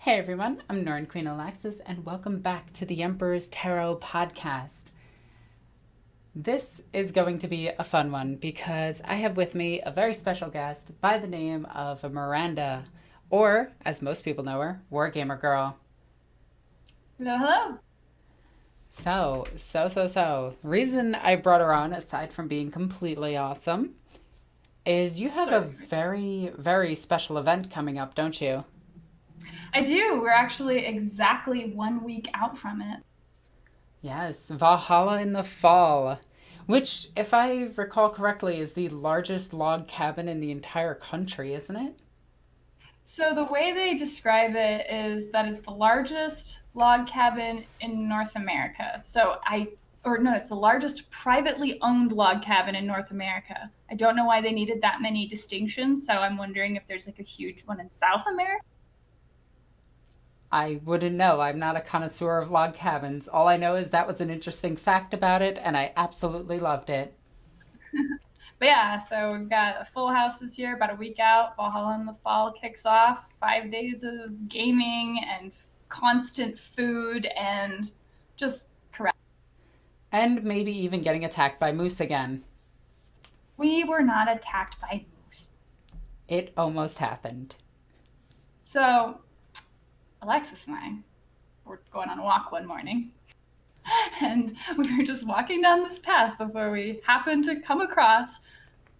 Hey everyone, I'm NornQueenAlexis, and welcome back to the Emperor's Tarot podcast. This is going to be a fun one because I have with me a very special guest by the name of Miranda, or as most people know her, Wargamergirl. Hello, hello. So. Reason I brought her on, aside from being completely awesome, is you have Sorry, a sorry. very, very special event coming up, don't you? I do. We're actually exactly 1 week out from it. Yes, Valhalla in the fall, which, if I recall correctly, is the largest log cabin in the entire country, isn't it? So the way they describe it is that it's the largest log cabin in North America. Or no, it's the largest privately owned log cabin in North America. I don't know why they needed that many distinctions, so I'm wondering if there's like a huge one in South America. I wouldn't know. I'm not a connoisseur of log cabins. All I know is that was an interesting fact about it, and I absolutely loved it. But yeah, so we've got a full house this year, about a week out. Valhalla in the fall kicks off. 5 days of gaming and constant food and just correct. And maybe even getting attacked by moose again. We were not attacked by moose. It almost happened. So Alexis and I were going on a walk one morning, and we were just walking down this path before we happened to come across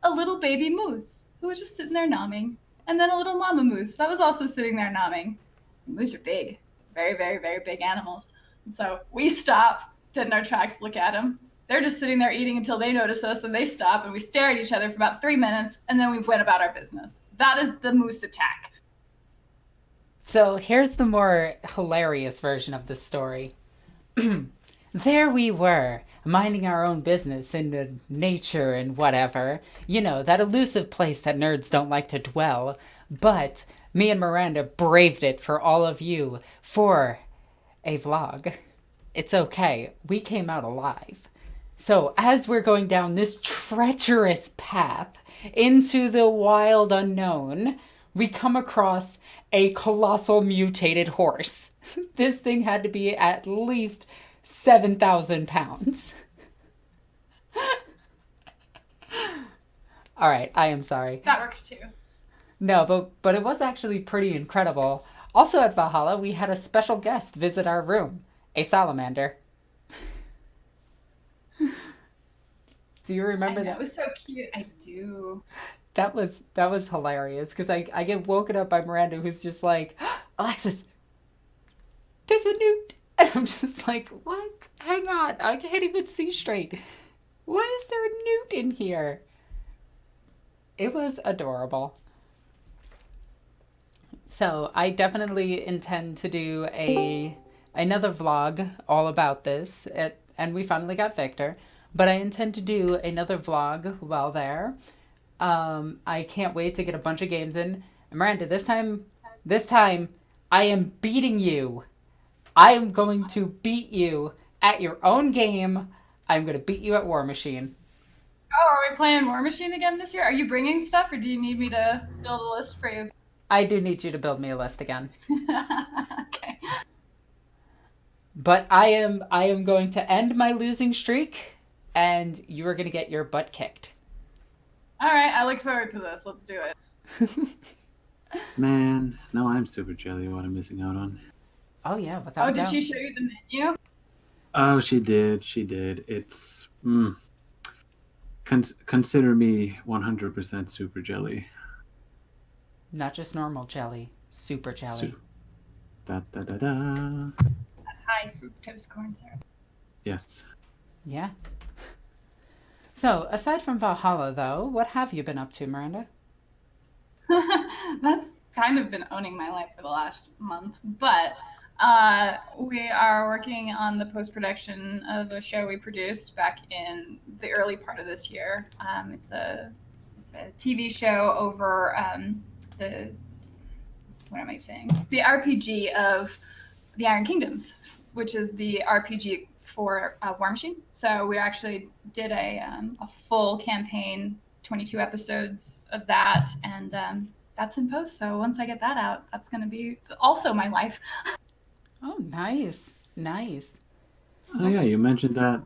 a little baby moose who was just sitting there nomming, and then a little mama moose that was also sitting there nomming. Moose are big, very, very, very big animals. And so we stop, dead in our tracks, look at them. They're just sitting there eating until they notice us, and they stop, and we stare at each other for about 3 minutes, and then we went about our business. That is the moose attack. So here's the more hilarious version of this story. There we were, minding our own business in the nature and whatever. You know, that elusive place that nerds don't like to dwell. But me and Miranda braved it for all of you for a vlog. It's okay. We came out alive. So, as we're going down this treacherous path into the wild unknown, we come across a colossal mutated horse. This thing had to be at least 7,000 pounds. All right, I am sorry. That works too. No, but it was actually pretty incredible. Also at Valhalla, we had a special guest visit our room, a salamander. Do you I remember know, it that? was so cute. I do. That was hilarious because I get woken up by Miranda who's just like, Alexis, there's a newt. And I'm just like, what? Hang on, I can't even see straight. Why is there a newt in here? It was adorable. So I definitely intend to do a another vlog all about this. And we finally got Victor, but I intend to do another vlog while there. I can't wait to get a bunch of games in. Miranda, this time, I am beating you. I am going to beat you at your own game. I'm going to beat you at War Machine. Oh, are we playing War Machine again this year? Are you bringing stuff, or do you need me to build a list for you? I do need you to build me a list again. Okay. But I am going to end my losing streak and you are going to get your butt kicked. All right. I look forward to this. Let's do it. Man, now I'm super jelly what I'm missing out on. Oh yeah, without Oh, a did doubt. she show you the menu? Oh, she did. She did. It's. Consider me 100% super jelly. Not just normal jelly, super jelly. Su- da da da da. High fructose corn syrup. Yes. Yeah. So, aside from Valhalla though, what have you been up to, Miranda? That's kind of been owning my life for the last month, but we are working on the post production of a show we produced back in the early part of this year. It's a TV show over the what am I saying? The RPG of the Iron Kingdoms, which is the RPG for War Machine. So we actually did a full campaign, 22 episodes of that, and that's in post. So once I get that out, that's going to be also my life. Oh, nice. Nice. Oh yeah, you mentioned that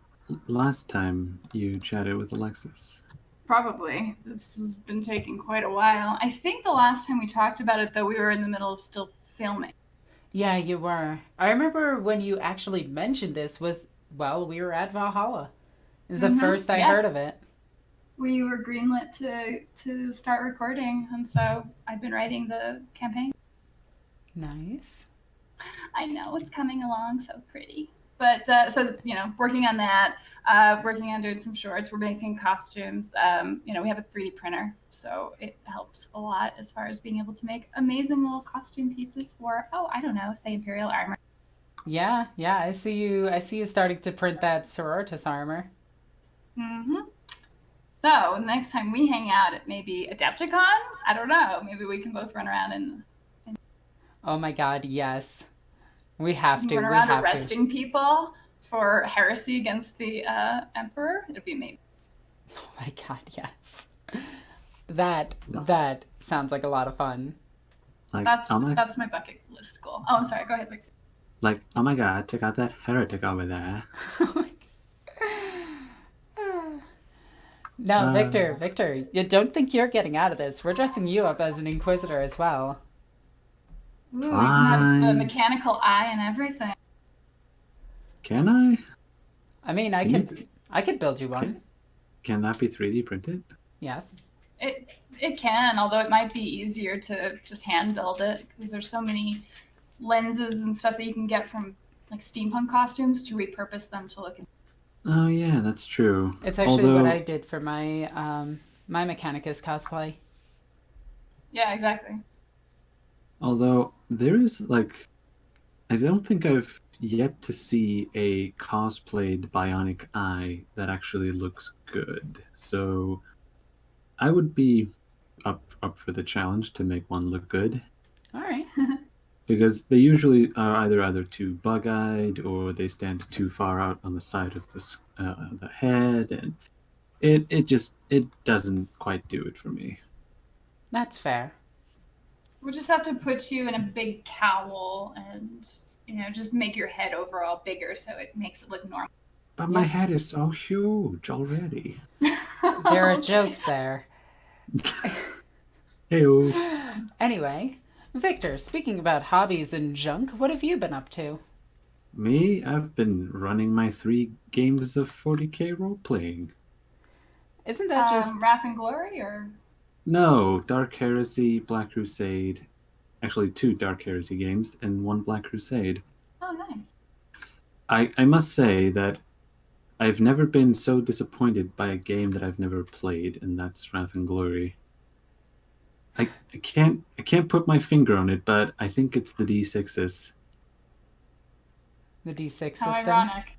last time you chatted with Alexis. Probably. This has been taking quite a while. I think the last time we talked about it, though, we were in the middle of still filming. Yeah, you were. I remember when you actually mentioned this was, well, we were at Valhalla. It was the first I heard of it. We were greenlit to start recording, and so I've been writing the campaign. Nice. I know, it's coming along so pretty. But so, working on that, working on doing some shorts, we're making costumes. We have a 3D printer, so it helps a lot as far as being able to make amazing little costume pieces for, say Imperial armor. Yeah, I see you starting to print that Sororitas armor. Mm-hmm. So next time we hang out at maybe Adepticon, I don't know, maybe we can both run around and Oh my god, yes. We have to. run around arresting people for heresy against the Emperor. It'd be amazing. Oh my god, yes. That sounds like a lot of fun. Like, that's my bucket list goal. Oh, I'm sorry. Go ahead, Victor. Like, oh my god, check out that heretic over there. No, Victor, you don't think you're getting out of this. We're dressing you up as an Inquisitor as well. Ooh, you can have the mechanical eye and everything. Can I? I mean, I could build you one. Can that be 3D printed? Yes. It can, although it might be easier to just hand build it because there's so many lenses and stuff that you can get from like steampunk costumes to repurpose them to look. Oh yeah, that's true. It's actually what I did for my my Mechanicus cosplay. Yeah, exactly. Although there is I don't think I've yet to see a cosplayed bionic eye that actually looks good. So I would be up for the challenge to make one look good. All right. Because they usually are either too bug-eyed or they stand too far out on the side of the head, and it doesn't quite do it for me. That's fair. We'll just have to put you in a big cowl and just make your head overall bigger so it makes it look normal. But my head is so huge already. There are jokes there. Hey-o. Anyway, Victor, speaking about hobbies and junk, what have you been up to? Me? I've been running my 3 games of 40k role-playing. Isn't that just... Wrath and Glory, or...? No, Dark Heresy, Black Crusade. Actually, 2 Dark Heresy games and 1 Black Crusade. Oh, nice. I must say that I've never been so disappointed by a game that I've never played, and that's Wrath and Glory. I can't put my finger on it, but I think it's the D6s. The D6 system? How ironic.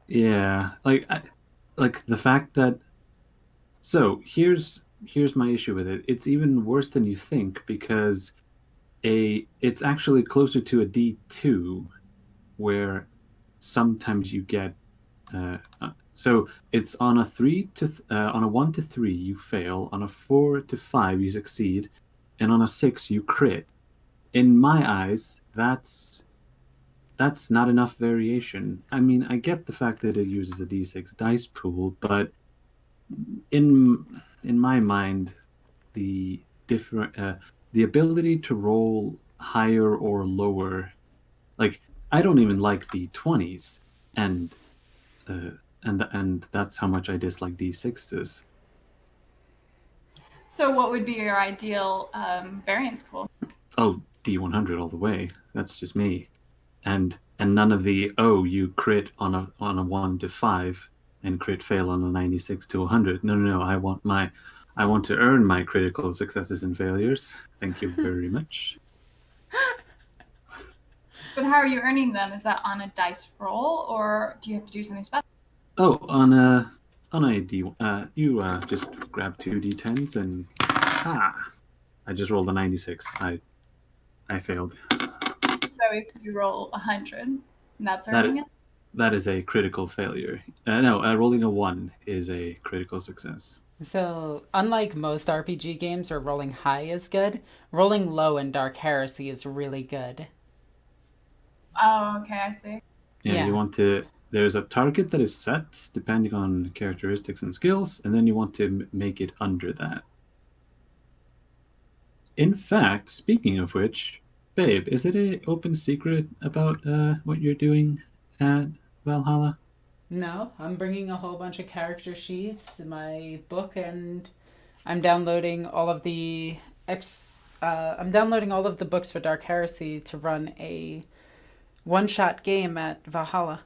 Yeah, like the fact that... So, here's my issue with it. It's even worse than you think, because it's actually closer to a D2, where sometimes you get... So it's on a 1 to 3 you fail, on a 4 to 5 you succeed, and on a 6 you crit. In my eyes, that's not enough variation. I mean, I get the fact that it uses a D6 dice pool, but in my mind, the ability to roll higher or lower, like I don't even like D20s, and that's how much I dislike D6s. So what would be your ideal variance pool? Oh, D100 all the way. That's just me. And none of the, you crit on a 1 to 5 and crit fail on a 96 to 100. No. I want to earn my critical successes and failures. Thank you very much. But how are you earning them? Is that on a dice roll, or do you have to do something special? Oh, on a D, you just grab 2 D10s and I just rolled a 96. I failed. So if you roll 100, that's earning it? that is a critical failure. No, rolling a 1 is a critical success. So, unlike most RPG games where rolling high is good, rolling low in Dark Heresy is really good. Oh, okay, I see. Yeah, you want to. There's a target that is set depending on characteristics and skills, and then you want to make it under that. In fact, speaking of which, babe, is it an open secret about what you're doing at Valhalla? No, I'm bringing a whole bunch of character sheets, my book, and I'm downloading all of the I'm downloading all of the books for Dark Heresy to run a one-shot game at Valhalla.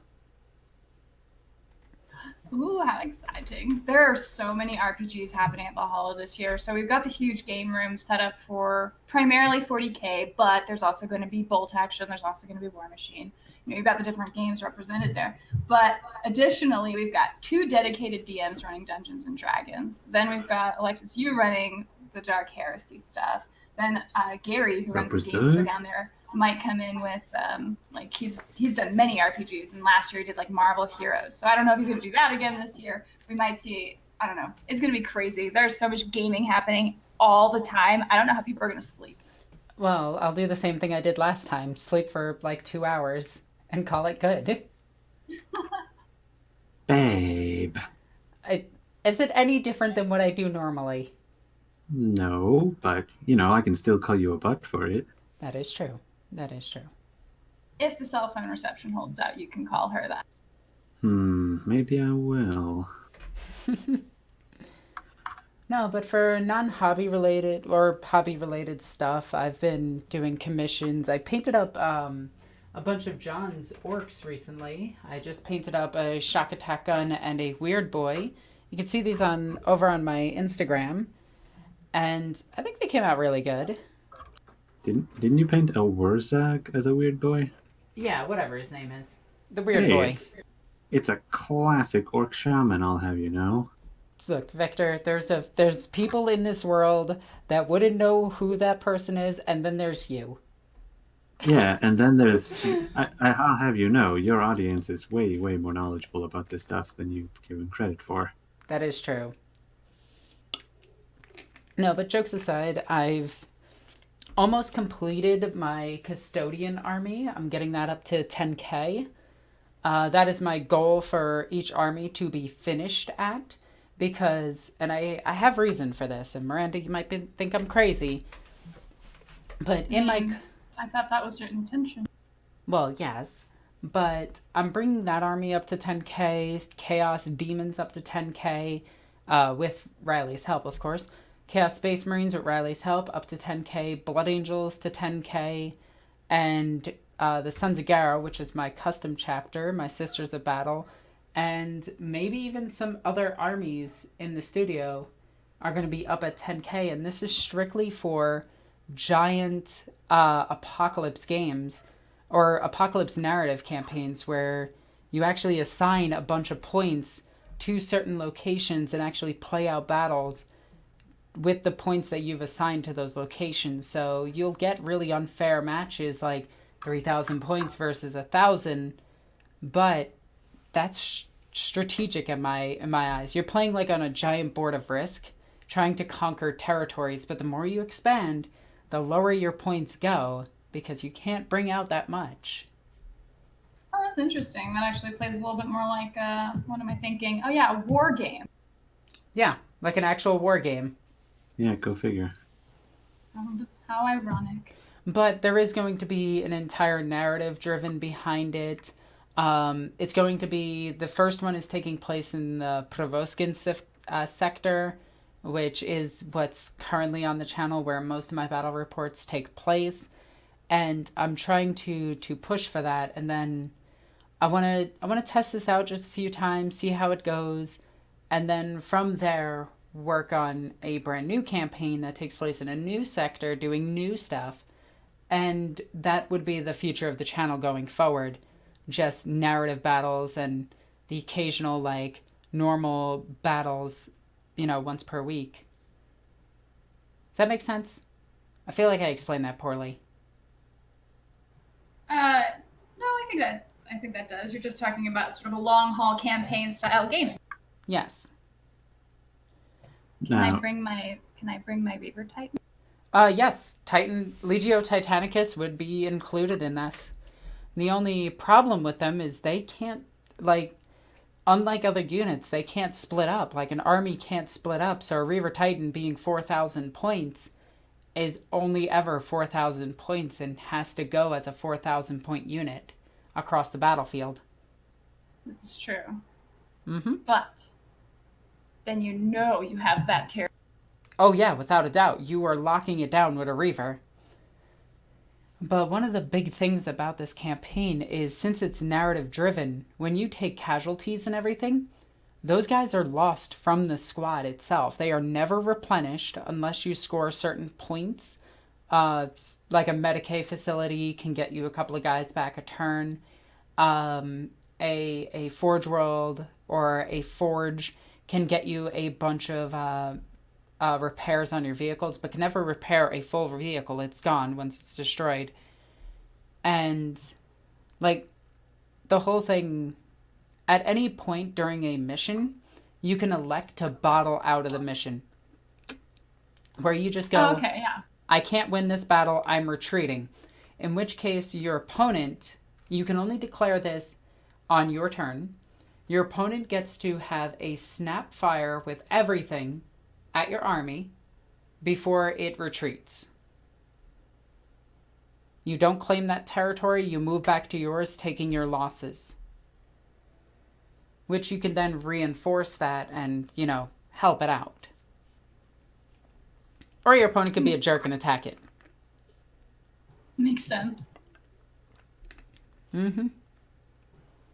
Ooh, how exciting. There are so many RPGs happening at Valhalla this year. So we've got the huge game room set up for primarily 40K, but there's also going to be Bolt Action. There's also going to be War Machine. You've got the different games represented there. But additionally, we've got 2 dedicated DMs running Dungeons and Dragons. Then we've got Alexis, you running the Dark Heresy stuff. Then Gary, who runs the games store down there, might come in with he's done many RPGs, and last year he did like Marvel Heroes. So I don't know if he's gonna do that again this year. We might see, I don't know. It's gonna be crazy. There's so much gaming happening all the time. I don't know how people are gonna sleep. Well, I'll do the same thing I did last time. Sleep for like 2 hours and call it good. Babe. Is it any different than what I do normally? No, but, I can still call you a butt for it. That is true. That is true. If the cell phone reception holds out, you can call her that. Maybe I will. No, but for non-hobby related or hobby related stuff, I've been doing commissions. I painted up a bunch of John's Orks recently. I just painted up a shock attack gun and a weird boy. You can see these over on my Instagram. And I think they came out really good. Didn't you paint a Wurzag as a weird boy? Yeah, whatever his name is. The weird boy. It's a classic orc shaman, I'll have you know. Look, Victor, there's people in this world that wouldn't know who that person is, and then there's you. Yeah, and then there's... I'll have you know, your audience is way, way more knowledgeable about this stuff than you've given credit for. That is true. No, but jokes aside, I've almost completed my custodian army. I'm getting that up to 10K. That is my goal for each army to be finished at. Because, and I have reason for this, and Miranda, you might think I'm crazy. But I thought that was your intention. Well, yes. But I'm bringing that army up to 10K, Chaos Demons up to 10K, with Riley's help, of course. Chaos Space Marines with Riley's help up to 10K, Blood Angels to 10K, and the Sons of Gara, which is my custom chapter, my Sisters of Battle, and maybe even some other armies in the studio are going to be up at 10K, and this is strictly for giant apocalypse games or apocalypse narrative campaigns where you actually assign a bunch of points to certain locations and actually play out battles with the points that you've assigned to those locations. So you'll get really unfair matches like 3,000 points versus 1,000, but that's strategic in my eyes. You're playing like on a giant board of Risk, trying to conquer territories, but the more you expand, the lower your points go because you can't bring out that much. Oh, that's interesting. That actually plays a little bit more like, what am I thinking? Oh yeah, a war game. Yeah, like an actual war game. Yeah, go figure. How ironic. But there is going to be an entire narrative driven behind it. It's going to be, the first one is taking place in the Provoskin sector, which is what's currently on the channel where most of my battle reports take place. And I'm trying to push for that. And then I want to test this out just a few times, see how it goes. And then from there, work on a brand new campaign that takes place in a new sector, doing new stuff. And that would be the future of the channel going forward. Just narrative battles and the occasional, like, normal battles, once per week. Does that make sense? I feel like I explained that poorly. No, I I think that does. You're just talking about sort of a long haul campaign style game. Yes. Can I bring my Reaver Titan? Yes. Legio Titanicus would be included in this. The only problem with them is they can't, like, unlike other units, they can't split up. Like, an army can't split up, so a Reaver Titan being 4,000 points is only ever 4,000 points and has to go as a 4,000 point unit across the battlefield. This is true. Mm-hmm. But then you have that terror. Oh yeah, without a doubt. You are locking it down with a Reaver. But one of the big things about this campaign is, since it's narrative driven, when you take casualties and everything, those guys are lost from the squad itself. They are never replenished unless you score certain points. Like a Medicae facility can get you a couple of guys back a turn. A Forge World or a Forge can get you a bunch of repairs on your vehicles, but can never repair a full vehicle. It's gone once it's destroyed. And, like, the whole thing, at any point during a mission, you can elect to bottle out of the mission. Where you just go, okay, yeah. I can't win this battle, I'm retreating. In which case, your opponent, you can only declare this on your turn. Your opponent gets to have a snap fire with everything at your army before it retreats. You don't claim that territory, you move back to yours, taking your losses. Which you can then reinforce that and, help it out. Or your opponent could be a jerk and attack it. Makes sense. Mm-hmm.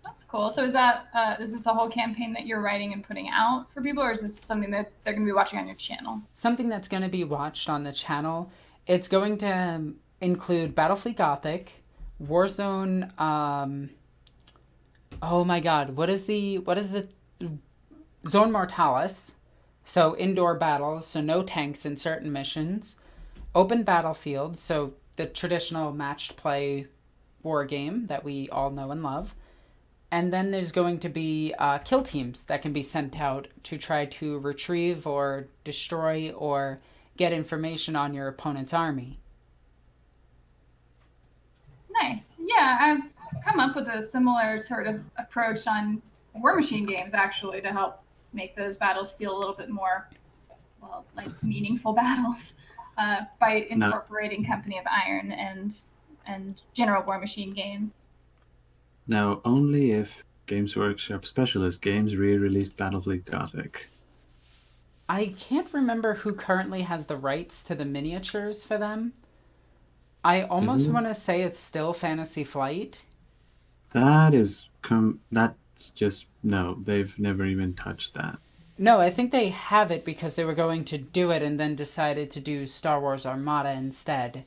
That's cool. So is this a whole campaign that you're writing and putting out for people, or is this something that they're going to be watching on your channel? Something that's going to be watched on the channel. It's going to include Battlefleet Gothic, Warzone, oh my god, what is the Zone Mortalis, so indoor battles, so no tanks in certain missions, open battlefield, so the traditional matched play war game that we all know and love. And then there's going to be kill teams that can be sent out to try to retrieve or destroy or get information on your opponent's army. Nice. Yeah, I've come up with a similar sort of approach on War Machine games, actually, to help make those battles feel a little bit more, like meaningful battles by incorporating Company of Iron and general War Machine games. Now, only if Games Workshop Specialist Games re-released Battlefleet Gothic. I can't remember who currently has the rights to the miniatures for them. I almost want to say it's still Fantasy Flight. That's just, no, they've never even touched that. No, I think they have it because they were going to do it and then decided to do Star Wars Armada instead.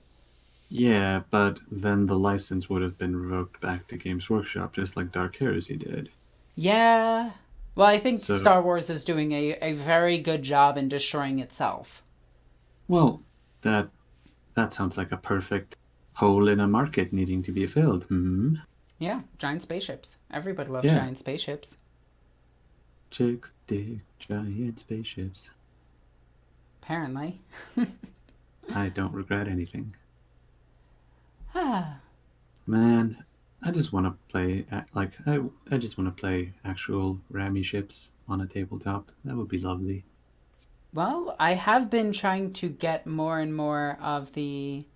Yeah, but then the license would have been revoked back to Games Workshop, just like Dark Heresy did. Yeah. Well, I think Star Wars is doing a very good job in destroying itself. Well, that sounds like a perfect hole in a market needing to be filled. Hmm. Yeah, giant spaceships. Everybody loves giant spaceships. Chicks dig giant spaceships. Apparently. I don't regret anything. Ah. Man, I just want to play, I just want to play actual rammy ships on a tabletop. That would be lovely. Well, I have been trying to get more and more of the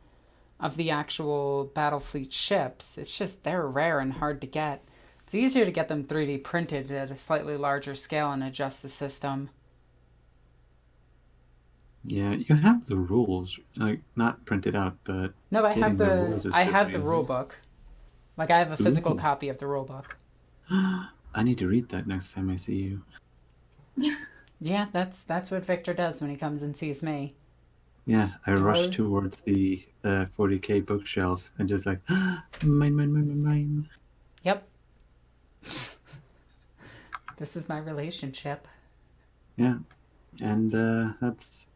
actual Battlefleet ships. It's just they're rare and hard to get. It's easier to get them 3D printed at a slightly larger scale and adjust the system. Yeah, you have the rules, like not printed out, but no, I have the rule easy. book. Like I have a physical copy of the rule book. I need to read that next time I see you. Yeah, that's what Victor does when he comes and sees me. Yeah, I rush towards the 40K bookshelf and just like, mine. Yep. This is my relationship. Yeah, and that's...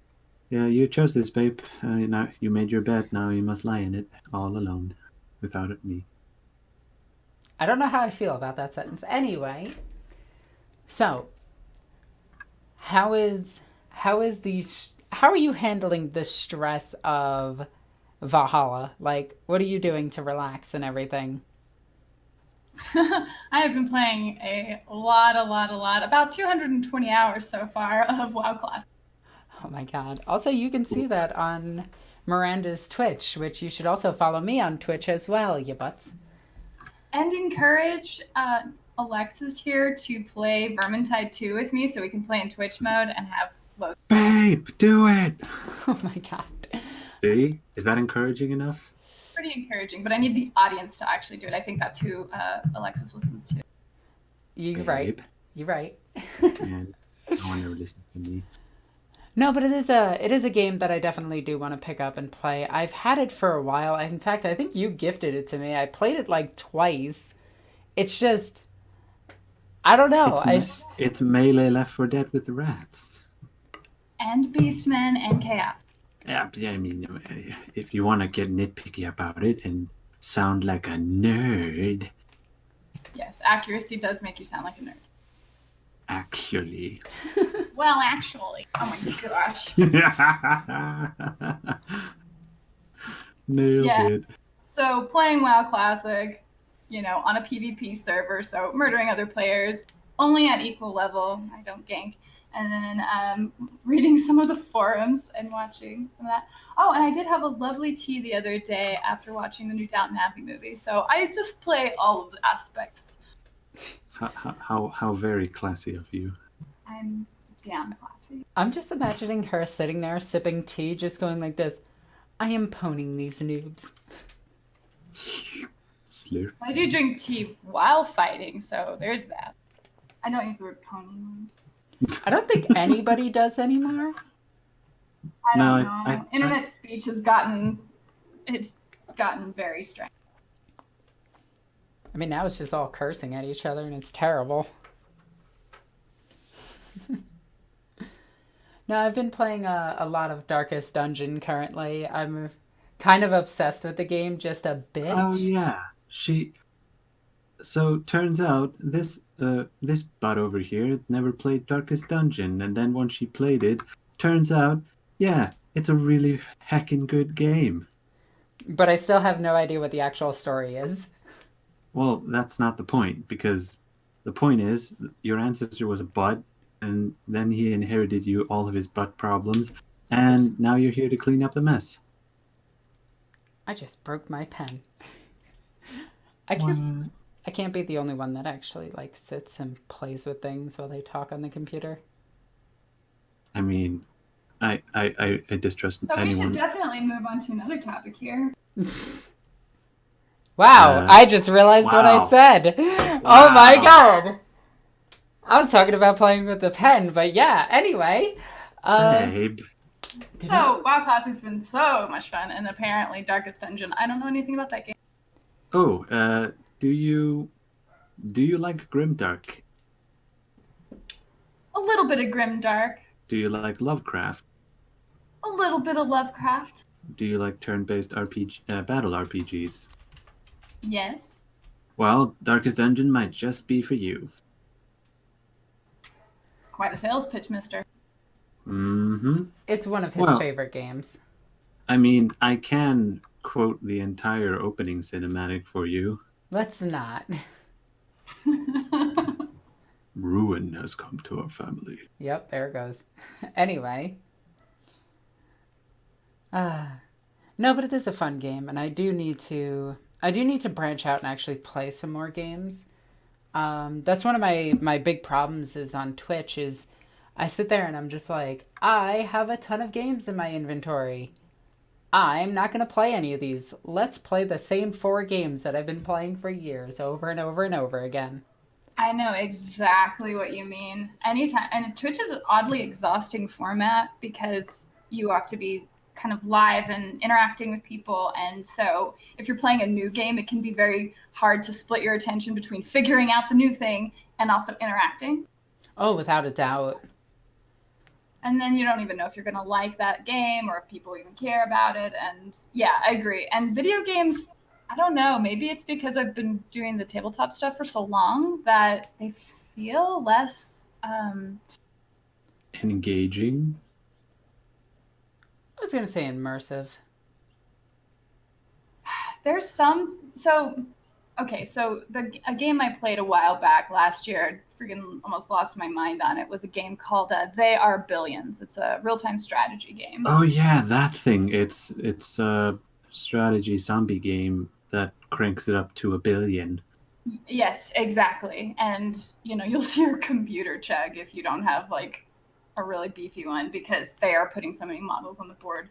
Yeah, you chose this, babe. Now you made your bed, now you must lie in it, all alone, without me. I don't know how I feel about that sentence. Anyway, so how are you handling the stress of Valhalla? Like, what are you doing to relax and everything? I have been playing a lot, about 220 hours so far of WoW Classic. Oh my god. Also, you can see that on Miranda's Twitch, which you should also follow me on Twitch as well, you butts. And encourage Alexis here to play Vermintide 2 with me so we can play in Twitch mode and have low. Babe, do it! Oh my god. See? Is that encouraging enough? Pretty encouraging, but I need the audience to actually do it. I think that's who Alexis listens to. You're right. You're right. And no one ever listens to me. No, but it is a game that I definitely do want to pick up and play. I've had it for a while. In fact, I think you gifted it to me. I played it like twice. It's just, I don't know. It's Melee Left 4 Dead with the rats. And Beastmen and Chaos. Yeah, I mean, if you want to get nitpicky about it and sound like a nerd. Yes, accuracy does make you sound like a nerd. Actually. Well, actually. Oh my gosh. Nailed it. So playing WoW Classic, on a PvP server, so murdering other players, only at equal level. I don't gank. And then reading some of the forums and watching some of that. Oh, and I did have a lovely tea the other day after watching the new Downton Abbey movie. So I just play all of the aspects. How very classy of you. I'm damn classy. I'm just imagining her sitting there sipping tea, just going like this. I am poning these noobs. Slurp. I do drink tea while fighting, so there's that. I don't use the word pony. I don't think anybody does anymore. I don't know. Internet speech has gotten very strange. I mean, now it's just all cursing at each other, and it's terrible. No, I've been playing a lot of Darkest Dungeon currently. I'm kind of obsessed with the game, just a bit. Oh yeah, So turns out this butt over here never played Darkest Dungeon, and then once she played it, turns out, yeah, it's a really heckin' good game. But I still have no idea what the actual story is. Well, that's not the point, because the point is your ancestor was a butt, and then he inherited you all of his butt problems, and now you're here to clean up the mess. I just broke my pen. I can't be the only one that actually sits and plays with things while they talk on the computer. I mean, I distrust anyone. So we should definitely move on to another topic here. Wow, I just realized what I said. Wow. Oh my god. I was talking about playing with the pen, but yeah, anyway. Babe. So, WoW Classic's been so much fun, and apparently Darkest Dungeon, I don't know anything about that game. Oh, do you like Grimdark? A little bit of Grimdark. Do you like Lovecraft? A little bit of Lovecraft. Do you like turn-based battle RPGs? Yes. Well, Darkest Dungeon might just be for you. It's quite a sales pitch, mister. Mm-hmm. It's one of his favorite games. I mean, I can quote the entire opening cinematic for you. Let's not. Ruin has come to our family. Yep, there it goes. Anyway. No, but it is a fun game, and I do need to branch out and actually play some more games. That's one of my big problems is on Twitch is I sit there and I'm just like, I have a ton of games in my inventory. I'm not going to play any of these. Let's play the same 4 games that I've been playing for years over and over and over again. I know exactly what you mean. Anytime, and Twitch is an oddly exhausting format because you have to be kind of live and interacting with people. And so if you're playing a new game, it can be very hard to split your attention between figuring out the new thing and also interacting. Oh, without a doubt. And then you don't even know if you're going to like that game or if people even care about it. And yeah, I agree. And video games I don't know. Maybe it's because I've been doing the tabletop stuff for so long that they feel less. Engaging. I was gonna say immersive. There's some. So, okay. So a game I played a while back last year, I freaking almost lost my mind on it. Was a game called They Are Billions. It's a real-time strategy game. Oh yeah, that thing. It's a strategy zombie game that cranks it up to 1 billion. Yes, exactly. And you'll see your computer chug if you don't have like a really beefy one because they are putting so many models on the board.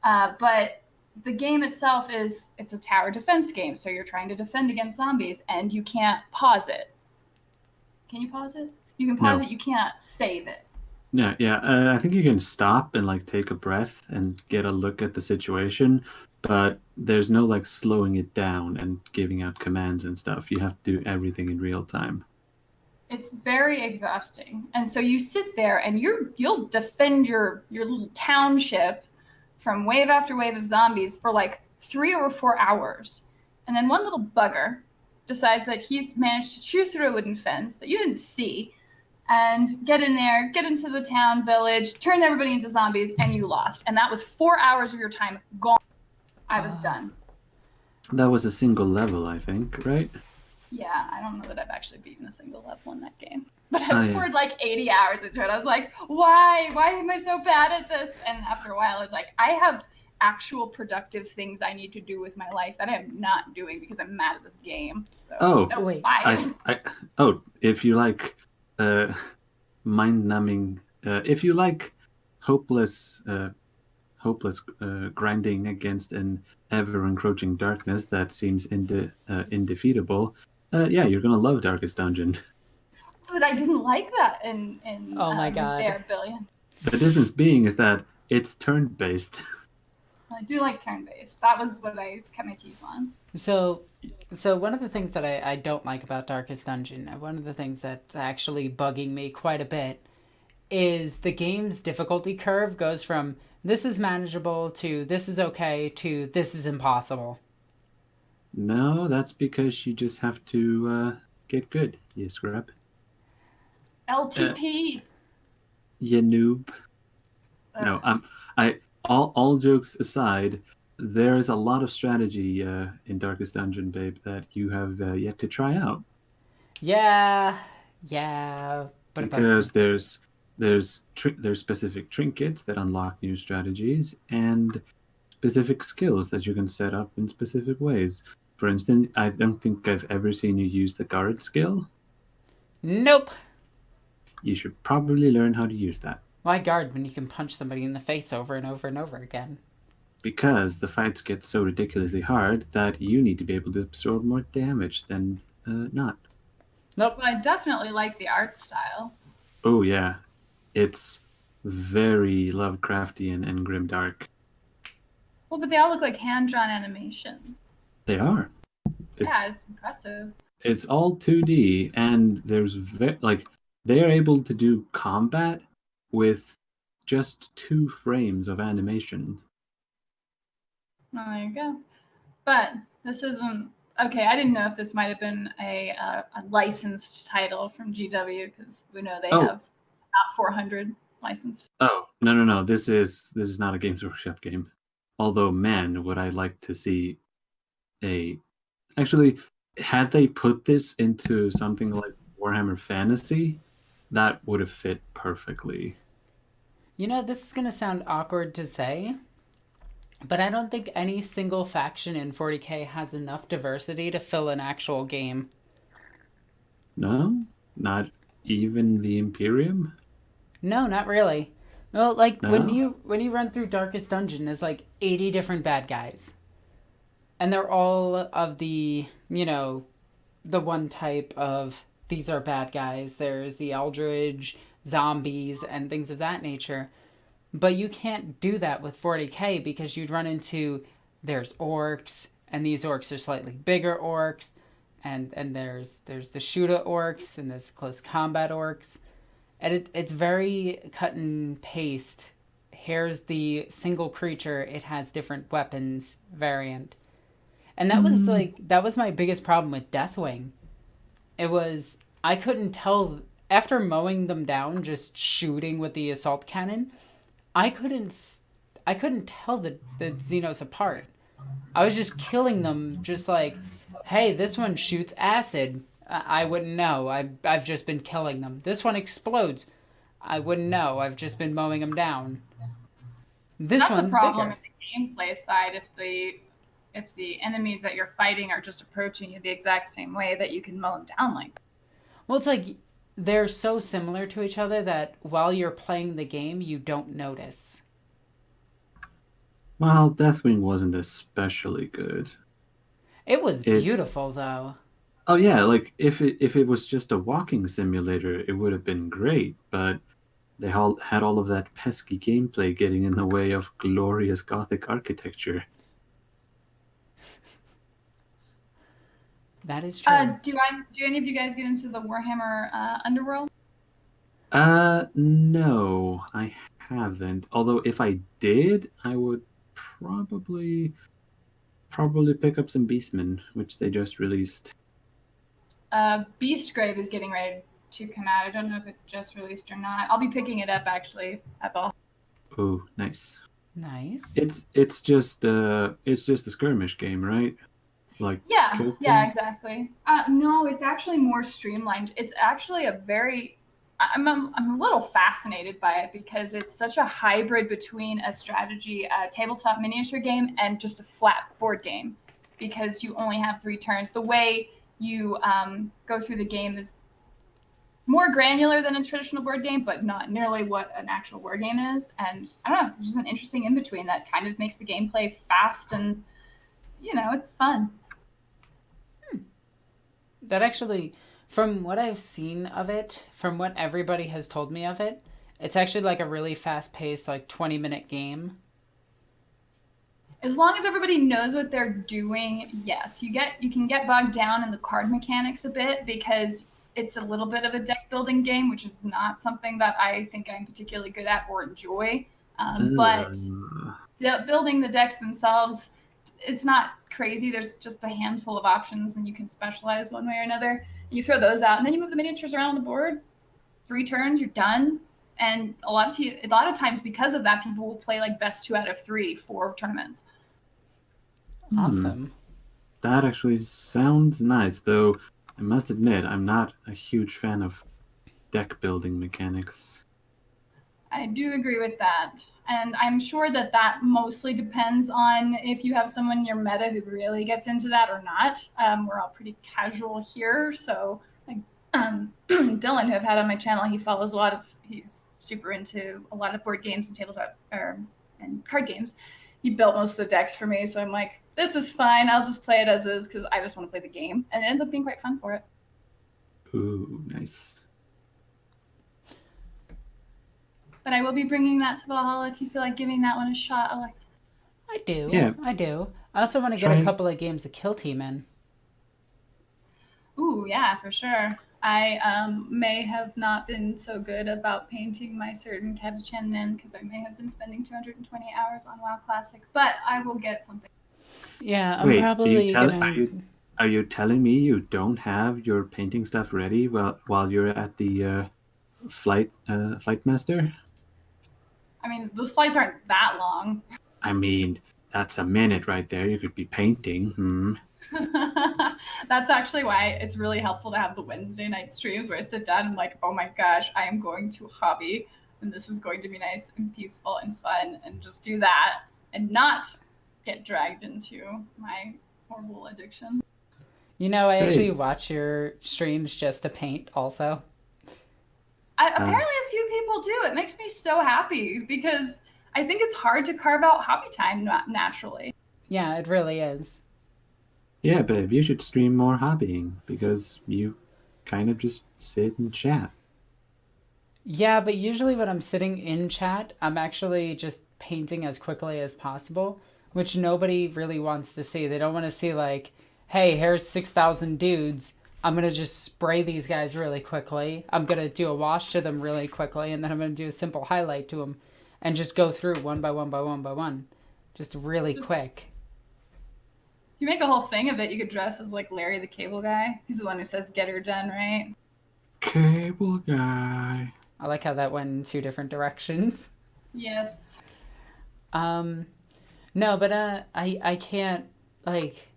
But the game itself it's a tower defense game, so you're trying to defend against zombies, and you can't pause it. Can you pause it? You can pause No. it. You can't save it. Yeah. I think you can stop and like take a breath and get a look at the situation, but there's no like slowing it down and giving out commands and stuff. You have to do everything in real time. It's very exhausting, and so you sit there and you'll defend your little township from wave after wave of zombies for like 3 or 4 hours, and then one little bugger decides that he's managed to chew through a wooden fence that you didn't see and get in there, get into the town, village, turn everybody into zombies, and you lost. And that was 4 hours of your time gone. I was done. That was a single level, I think, right? Yeah, I don't know that I've actually beaten a single level in that game. But I've poured like 80 hours into it. I was like, why? Why am I so bad at this? And after a while, I was like, I have actual productive things I need to do with my life that I am not doing because I'm mad at this game. So, wait. If you like mind-numbing, if you like hopeless grinding against an ever-encroaching darkness that seems indefeatable, yeah, you're gonna love Darkest Dungeon. But I didn't like that in Oh my God. They Are Billions. The difference being is that it's turn-based. I do like turn-based. That was what I cut my teeth on. So one of the things that I don't like about Darkest Dungeon, one of the things that's actually bugging me quite a bit, is the game's difficulty curve goes from this is manageable to this is okay to this is impossible. No, that's because you just have to get good, you scrub. LTP. You noob. No, all jokes aside, there is a lot of strategy in Darkest Dungeon, babe, that you have yet to try out. Yeah, but because there's specific trinkets that unlock new strategies and specific skills that you can set up in specific ways. For instance, I don't think I've ever seen you use the guard skill. Nope. You should probably learn how to use that. Why guard when you can punch somebody in the face over and over and over again? Because the fights get so ridiculously hard that you need to be able to absorb more damage than not. Nope. Well, I definitely like the art style. Oh yeah, it's very Lovecraftian and grimdark. Well, but they all look like hand-drawn animations. They are. It's impressive. It's all 2D, and there's they are able to do combat with just 2 frames of animation. Oh, there you go. But this isn't okay. I didn't know if this might have been a licensed title from GW because we know they have about 400 licensed. Oh no! This is not a Games Workshop game. Although, man, would I like to see actually, had they put this into something like Warhammer Fantasy, that would have fit perfectly. You know, this is gonna sound awkward to say, but I don't think any single faction in 40k has enough diversity to fill an actual game. No? Not even the Imperium? No, not really. Well, like No? when you run through Darkest Dungeon, there's like 80 different bad guys. And they're all of the, the one type of these are bad guys. There's the Eldritch, zombies, and things of that nature. But you can't do that with 40k because you'd run into there's orcs, and these orcs are slightly bigger orcs, and there's the shooter orcs, and there's close combat orcs. And it's very cut and paste. Here's the single creature, it has different weapons variant. And that was that was my biggest problem with Deathwing. It was, I couldn't tell, after mowing them down, just shooting with the assault cannon, I couldn't tell the Xenos apart. I was just killing them, just like, hey, this one shoots acid. I wouldn't know. I've just been killing them. This one explodes. I wouldn't know. I've just been mowing them down. This That's one's a problem bigger. with the gameplay side. If the enemies that you're fighting are just approaching you the exact same way, that you can mow them down like that. Well, it's like they're so similar to each other that while you're playing the game, you don't notice. Well, Deathwing wasn't especially good. It was beautiful, though. Oh yeah, like if it was just a walking simulator, it would have been great, but they all had all of that pesky gameplay getting in the way of glorious Gothic architecture. That is true. Do any of you guys get into the Warhammer Underworld? No, I haven't. Although if I did, I would probably pick up some Beastmen, which they just released. Beastgrave is getting ready to come out. I don't know if it just released or not. I'll be picking it up actually at Valhalla. Oh, nice. Nice. It's just a skirmish game, right? Like yeah, exactly. No, it's actually more streamlined. It's actually I'm a little fascinated by it because it's such a hybrid between a strategy, tabletop miniature game, and just a flat board game, because you only have 3 turns. The way you go through the game is more granular than a traditional board game, but not nearly what an actual war game is. And I don't know, it's just an interesting in-between that kind of makes the gameplay fast and, it's fun. That actually, from what I've seen of it, from what everybody has told me of it, it's actually like a really fast-paced, like 20-minute game. As long as everybody knows what they're doing, yes. You can get bogged down in the card mechanics a bit because it's a little bit of a deck building game, which is not something that I think I'm particularly good at or enjoy. But building the decks themselves, it's not crazy. There's just a handful of options and you can specialize one way or another. You throw those out and then you move the miniatures around on the board. 3 turns, you're done. And a lot of times because of that, people will play like best 2 out of 3 for tournaments. Awesome. That actually sounds nice, though I must admit I'm not a huge fan of deck building mechanics. I do agree with that. And I'm sure that mostly depends on if you have someone in your meta who really gets into that or not. We're all pretty casual here. So like Dylan, who I've had on my channel, he's super into a lot of board games and tabletop and card games. He built most of the decks for me. So I'm like, this is fine. I'll just play it as is because I just want to play the game. And it ends up being quite fun for it. Ooh, nice. But I will be bringing that to Valhalla if you feel like giving that one a shot, Alexis. I do. Yeah. I do. I also want to get a couple of games of Kill Team in. Ooh, yeah, for sure. I may have not been so good about painting my certain Catachan in because I may have been spending 220 hours on WoW Classic, but I will get something. Yeah, I'm probably gonna... Are you telling me you don't have your painting stuff ready while you're at the flight master? I mean, the flights aren't that long. I mean, that's a minute right there. You could be painting. That's actually why it's really helpful to have the Wednesday night streams where I sit down and I'm like, oh my gosh, I am going to hobby and this is going to be nice and peaceful and fun and just do that and not get dragged into my horrible addiction. I actually watch your streams just to paint also. Apparently a few people do. It makes me so happy because I think it's hard to carve out hobby time naturally. Yeah, it really is. Yeah, babe, you should stream more hobbying because you kind of just sit and chat. Yeah, but usually when I'm sitting in chat, I'm actually just painting as quickly as possible, which nobody really wants to see. They don't want to see like, hey, here's 6,000 dudes. I'm going to just spray these guys really quickly. I'm going to do a wash to them really quickly, and then I'm going to do a simple highlight to them and just go through one by one by one by one. Just really quick. you make a whole thing of it, you could dress as like Larry the Cable Guy. He's the one who says "Get her done," right? Cable guy. I like how that went in two different directions. Yes. No, but I can't, like,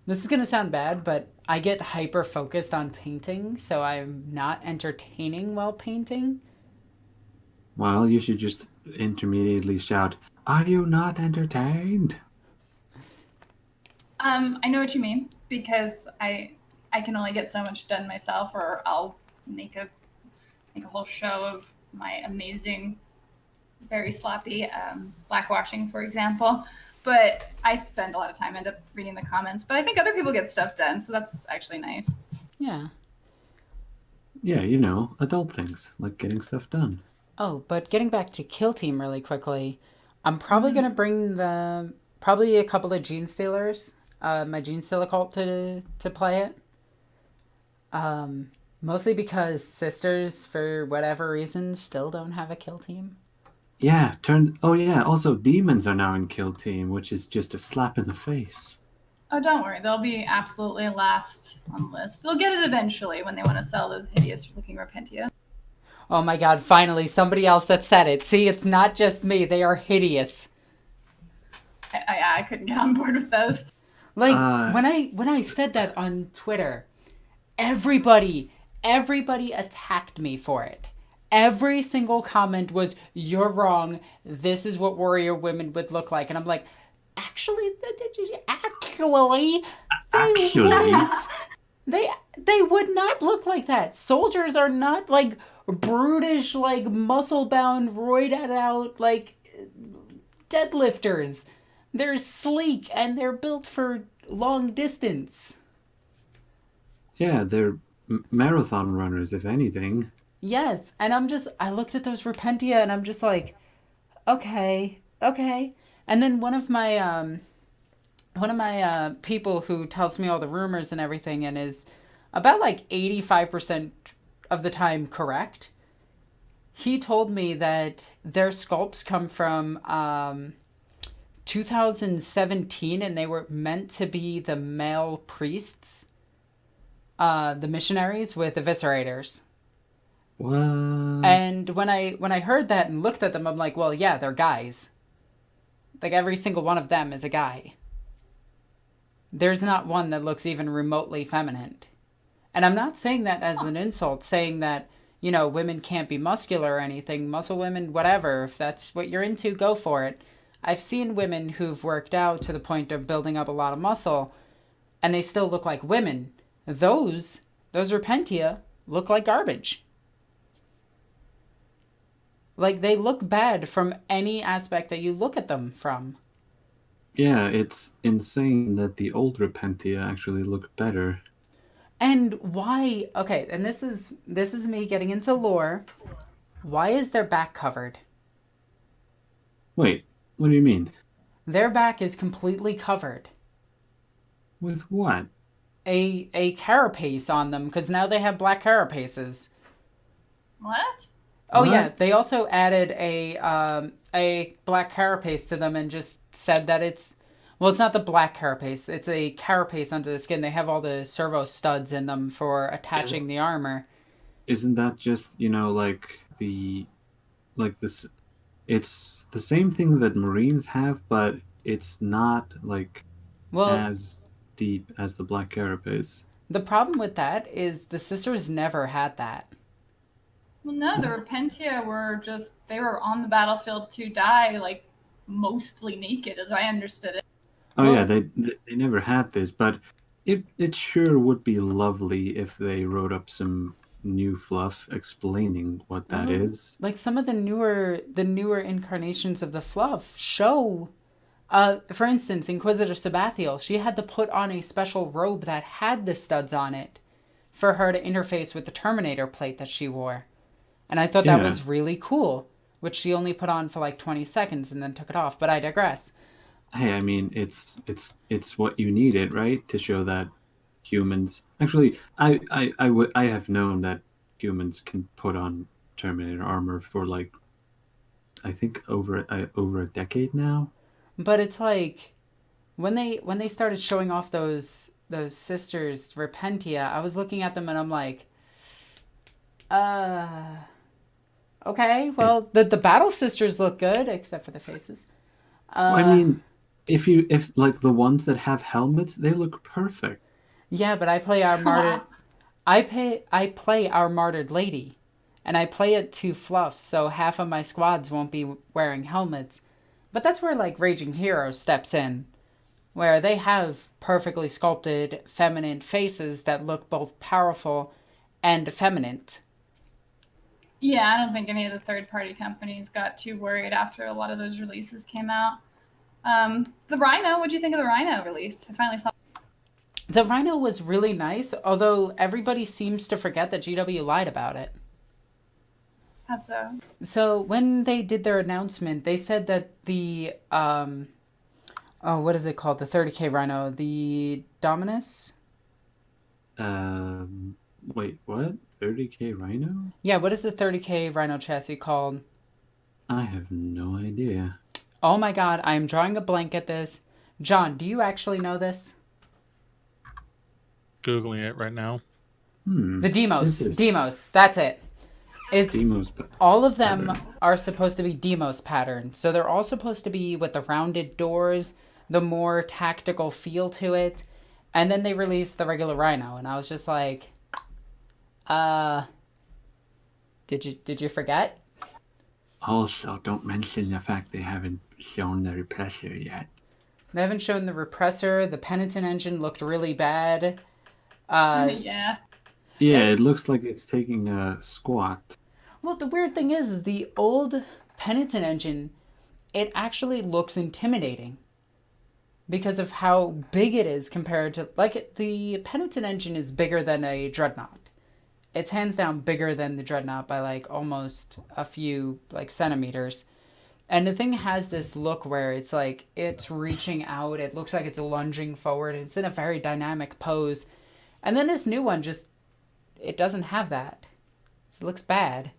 this is gonna sound bad, but I get hyper focused on painting, so I'm not entertaining while painting. Well, you should just intermediately shout, "Are you not entertained?" I know what you mean because I can only get so much done myself, or I'll make a whole show of my amazing, very sloppy blackwashing, for example. But I spend a lot of time end up reading the comments. But I think other people get stuff done, so that's actually nice. Yeah. Yeah, adult things, like getting stuff done. Oh, but getting back to Kill Team really quickly, I'm probably gonna bring probably a couple of Genestealers, my Genestealer cult to play it. Mostly because sisters, for whatever reason, still don't have a Kill Team. Yeah, also Demons are now in Kill Team, which is just a slap in the face. Oh, don't worry. They'll be absolutely last on the list. They'll get it eventually when they want to sell those hideous-looking Pentia. Oh my god, finally, somebody else that said it. See, it's not just me. They are hideous. I couldn't get on board with those. Like, when I said that on Twitter, everybody attacked me for it. Every single comment was, "You're wrong. This is what warrior women would look like." And I'm like, actually, they would not look like that. Soldiers are not like brutish, like muscle bound, roided out, like deadlifters. They're sleek and they're built for long distance. Yeah, they're marathon runners, if anything. Yes, and I looked at those Repentia and I'm just like, okay. And then one of my people who tells me all the rumors and everything and is about like 85% of the time correct. He told me that their sculpts come from 2017 and they were meant to be the male priests, the missionaries with eviscerators. What? And when I heard that and looked at them, I'm like, well, yeah, they're guys. Like every single one of them is a guy. There's not one that looks even remotely feminine. And I'm not saying that as an insult, saying that, women can't be muscular or anything. Muscle women, whatever. If that's what you're into, go for it. I've seen women who've worked out to the point of building up a lot of muscle, and they still look like women. Those Repentia look like garbage. Like, they look bad from any aspect that you look at them from. Yeah, it's insane that the old Repentia actually look better. And why? Okay, and this is me getting into lore. Why is their back covered? Wait, what do you mean? Their back is completely covered. With what? A carapace on them, because now they have black carapaces. What? Oh What? yeah, they also added a black carapace to them and just said that it's not the black carapace. It's a carapace under the skin. They have all the servo studs in them for attaching the armor. Isn't that just this? It's the same thing that Marines have, but it's not as deep as the black carapace. The problem with that is the sisters never had that. Well, no, the Repentia they were on the battlefield to die, like, mostly naked, as I understood it. Oh yeah, they never had this, but it sure would be lovely if they wrote up some new fluff explaining what that is. Like some of the newer incarnations of the fluff show. For instance, Inquisitor Sabathiel, she had to put on a special robe that had the studs on it for her to interface with the Terminator plate that she wore. And I thought that was really cool, which she only put on for like 20 seconds and then took it off, but I digress. Hey, I mean, it's what you needed, right? To show that humans actually I have known that humans can put on Terminator armor for like I think over a decade now. But it's like When they started showing off those sisters for Pentia, I was looking at them and I'm like, uh, okay, It's, well the battle sisters look good except for the faces. I Uh, mean, if like the ones that have helmets, they look perfect. yeah, but I play our martyred. Wow. I play our martyred lady, and I play it to fluff, so half of my squads won't be wearing helmets. But that's where like Raging Hero steps in, where they have perfectly sculpted feminine faces that look both powerful and effeminate. Yeah, I don't think any of the third-party companies got too worried after a lot of those releases came out. The Rhino, what'd you think of the Rhino release? I finally saw. The Rhino was really nice, although everybody seems to forget that GW lied about it. How so? So when they did their announcement, they said that the oh, what is it called? The 30K Rhino, the Dominus. Wait, what? 30K Rhino? Yeah, what is the 30K Rhino chassis called? I have no idea. Oh my god, I am drawing a blank at this. John, do you actually know this? Googling it right now. The Demos. This is Demos, that's it. Demos. All of them are supposed to be Demos pattern. So they're all supposed to be with the rounded doors, the more tactical feel to it. And then they released the regular Rhino, and I was just like, uh, did you forget? Also, don't mention the fact they haven't shown the repressor yet. They haven't shown the repressor. The Penitent engine looked really bad. Yeah. Yeah, it looks like it's taking a squat. Well, the weird thing is, the old Penitent engine, it actually looks intimidating because of how big it is compared to, like, the Penitent engine is bigger than a Dreadnought. It's hands down bigger than the Dreadnought by like almost a few like centimeters. And the thing has this look where it's like it's reaching out. It looks like it's lunging forward. It's in a very dynamic pose. And then this new one just it doesn't have that. It looks bad.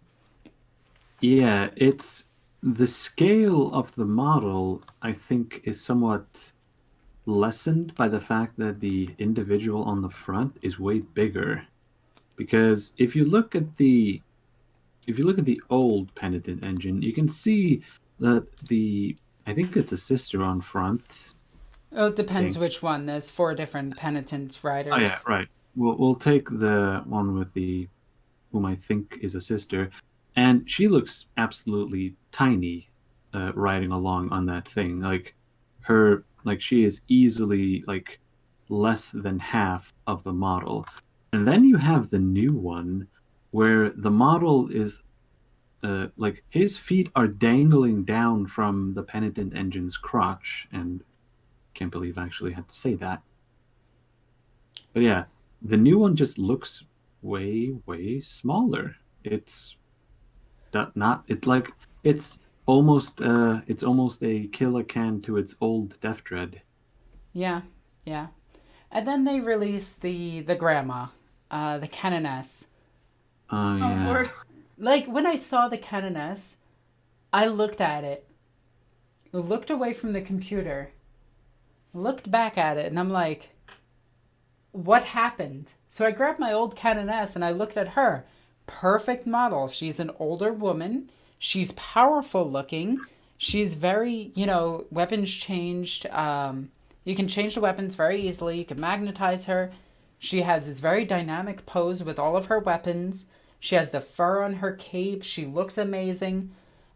Yeah, it's the scale of the model, I think, is somewhat lessened by the fact that the individual on the front is way bigger. Because if you look at the old Penitent engine, you can see that I think it's a sister on front. Oh, it depends Thing. which one. There's 4 different Penitent riders. Oh yeah, right. We'll take the one with the whom I think is a sister, and she looks absolutely tiny, riding along on that thing. She is easily like less than half of the model. And then you have the new one, where the model is like his feet are dangling down from the Penitent engine's crotch, and can't believe I actually had to say that. But yeah, the new one just looks way smaller. It's it's almost a killer can to its old Death Dread. Yeah, yeah. And then they released the grandma, the Canoness. Oh Oh, yeah. Lord. Like when I saw the Canoness, I looked at it, looked away from the computer, looked back at it, and I'm like, what happened? So I grabbed my old Canoness and I looked at her. Perfect model. She's an older woman. She's powerful looking. She's very, weapons changed. You can change the weapons very easily. You can magnetize her. She has this very dynamic pose with all of her weapons. She has the fur on her cape. She looks amazing.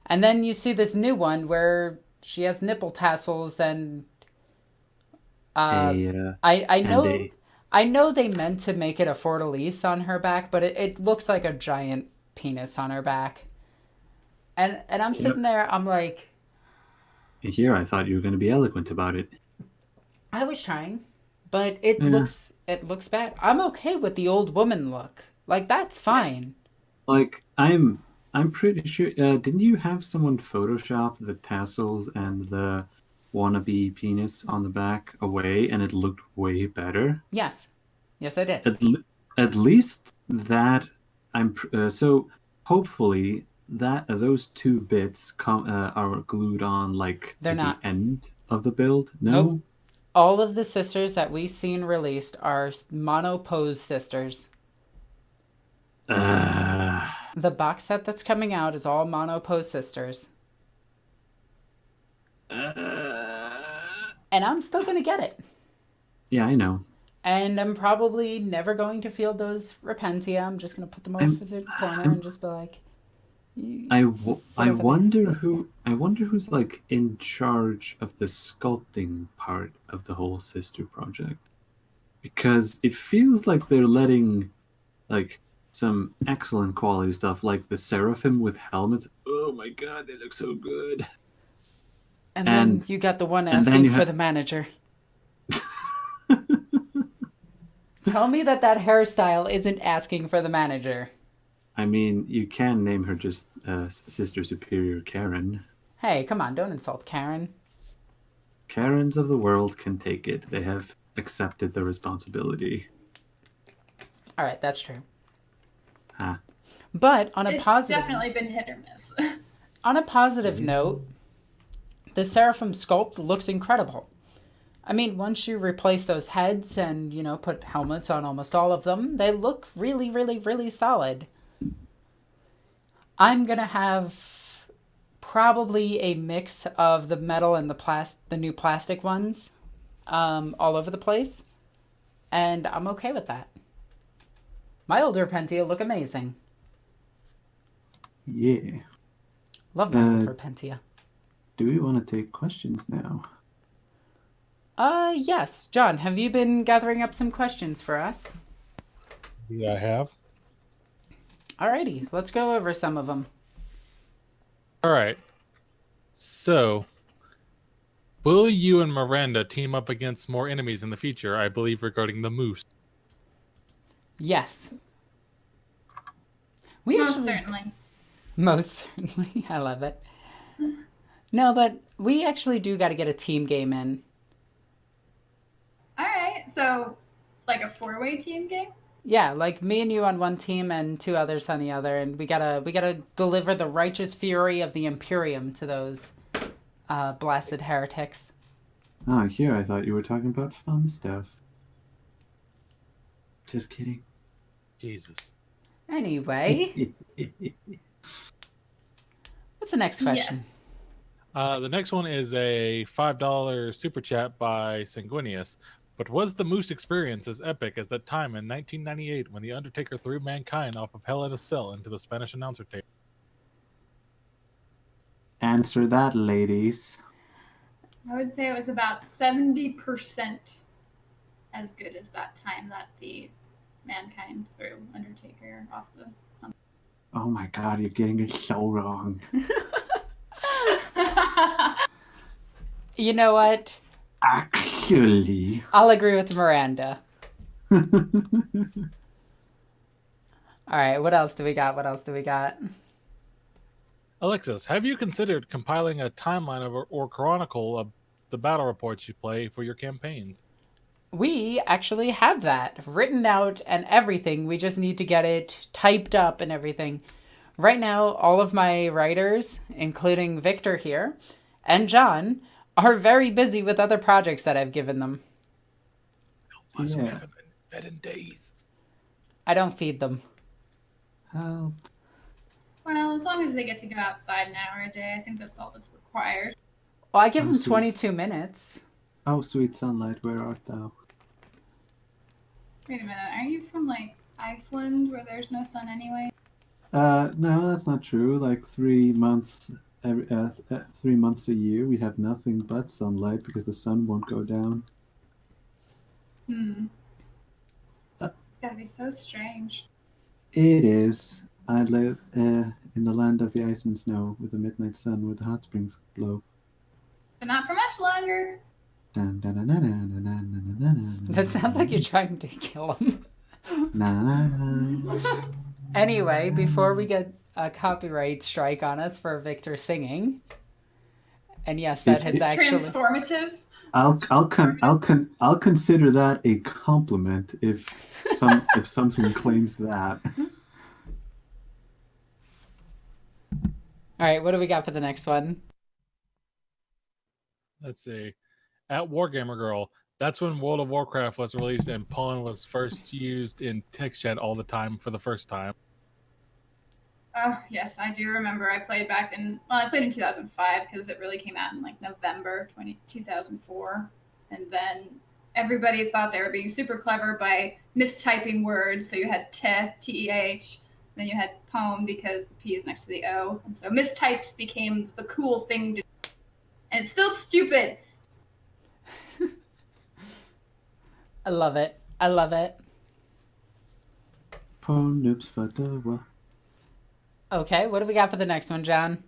And then you see this new one where she has nipple tassels and I know they meant to make it a fleur-de-lis on her back, but it looks like a giant penis on her back. And I'm sitting there, I'm like, Here, I thought you were going to be eloquent about it. I was trying, but it Yeah. looks bad. I'm okay with the old woman look. Like that's fine. Like I'm pretty sure. Didn't you have someone Photoshop the tassels and the wannabe penis on the back away, and it looked way better? Yes. Yes, I did. At least that so hopefully that those two bits are glued on like They're at not. the end of the build. No. Nope. All of the sisters that we've seen released are mono-pose sisters. Uh, The box set that's coming out is all mono-pose sisters. And I'm still going to get it. Yeah, I know. And I'm probably never going to field those Repentia. I'm just going to put them over to the corner and just be like, I wonder who's like in charge of the sculpting part of the whole sister project, because it feels like they're letting like some excellent quality stuff, like the seraphim with helmets. Oh my god, they look so good. And then you got the one asking for the manager. Tell me that hairstyle isn't asking for the manager. I mean, you can name her just Sister Superior Karen. Hey, come on, don't insult Karen. Karens of the world can take it. They have accepted the responsibility. All right, that's true. Huh. But on a it's positive... It's definitely been hit or miss. On a positive note, the Seraphim sculpt looks incredible. I mean, once you replace those heads and, you know, put helmets on almost all of them, they look really, really, really solid. I'm going to have probably a mix of the metal and the new plastic ones all over the place. And I'm okay with that. My older Pentia look amazing. Yeah. Love my older Pentia. Do we want to take questions now? Yes. John, have you been gathering up some questions for us? Yeah, I have. Alrighty, let's go over some of them. All right. So, will you and Miranda team up against more enemies in the future? I believe regarding the moose. Yes. Most certainly. Most certainly. I love it. No, but we actually do got to get a team game in. All right. So, like a 4-way team game? Yeah, like me and you on one team and 2 others on the other, and we gotta deliver the righteous fury of the Imperium to those blasted heretics. Ah, here I thought you were talking about fun stuff. Just kidding. Jesus. Anyway. What's the next question? Yes. The next one is a $5 super chat by Sanguinius. But was the moose experience as epic as that time in 1998 when The Undertaker threw mankind off of Hell in a Cell into the Spanish announcer table? Answer that, ladies. I would say it was about 70% as good as that time that the mankind threw Undertaker off the something. Oh my god, you're getting it so wrong. You know what? Actually, I'll agree with Miranda. All right, what else do we got? Alexis, have you considered compiling a timeline of or chronicle of the battle reports you play for your campaigns? We actually have that written out and everything. We just need to get it typed up and everything. Right now, all of my writers, including Victor here, and John, are very busy with other projects that I've given them. We haven't been fed in days. I don't feed them. help. Well, as long as they get to go outside an hour a day, I think that's all that's required. Well, I give them 22 minutes. Oh, sweet sunlight, where art thou? Wait a minute, are you from, like, Iceland, where there's no sun anyway? No, that's not true. Like 3 months, 3 months a year, we have nothing but sunlight because the sun won't go down. It's gotta be so strange. It is. I live in the land of the ice and snow, with the midnight sun, where the hot springs glow. But not for much longer. That sounds like you're trying to kill him. Anyway, before we get a copyright strike on us for Victor singing, and yes, that has actually transformative. I'll consider that a compliment if something claims that. All right, what do we got for the next one? Let's see. at Wargamergirl, that's when World of Warcraft was released and Pwn was first used in text chat all the time for the first time. Oh, yes, I do remember. I played I played in 2005 because it really came out in like November 2004. And then everybody thought they were being super clever by mistyping words. So you had T-E-H, then you had poem because the P is next to the O. And so mistypes became the cool thing to do. And it's still stupid. I love it. I love it. Okay, what do we got for the next one, John?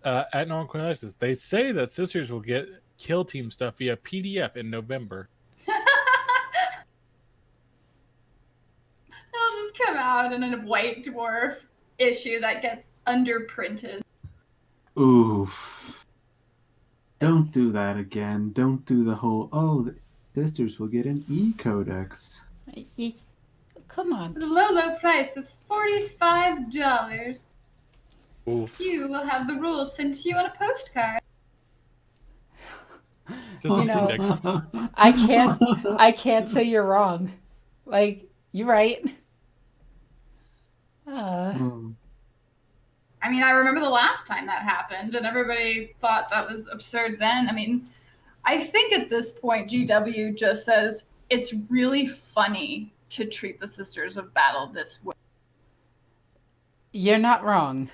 At NornQueenAlexis, they say that sisters will get kill team stuff via PDF in November. It'll just come out in a white dwarf issue that gets underprinted. Oof. Don't do that again. Don't do the whole, the sisters will get an e-codex. Come on. For the low price of $45, Oof. you will have the rules sent to you on a postcard. Just You know- index. I can't say you're wrong. Like, you're right. I mean, I remember the last time that happened, and everybody thought that was absurd then. I mean, I think at this point, GW just says it's really funny to treat the Sisters of Battle this way. You're not wrong.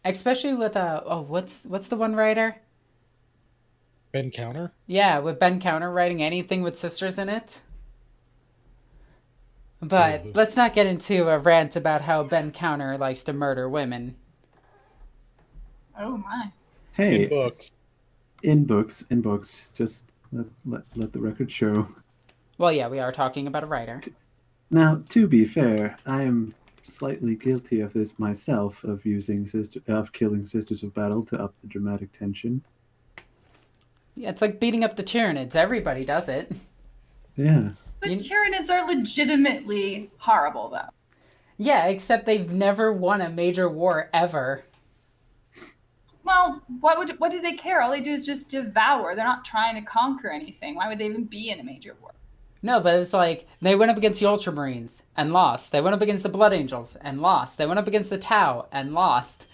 Especially with, what's the one writer? Ben Counter? Yeah, with Ben Counter writing anything with sisters in it. But let's not get into a rant about how Ben Counter likes to murder women. Oh my. Hey, In books. in books, just let the record show. Well, yeah, we are talking about a writer. Now, to be fair, I am slightly guilty of this myself, of killing Sisters of Battle to up the dramatic tension. Yeah, it's like beating up the Tyranids. Everybody does it. Yeah. The Tyranids are legitimately horrible, though. Yeah, except they've never won a major war ever. Well, what do they care? All they do is just devour. They're not trying to conquer anything. Why would they even be in a major war? No, but it's like, they went up against the Ultramarines and lost. They went up against the Blood Angels and lost. They went up against the Tau and lost.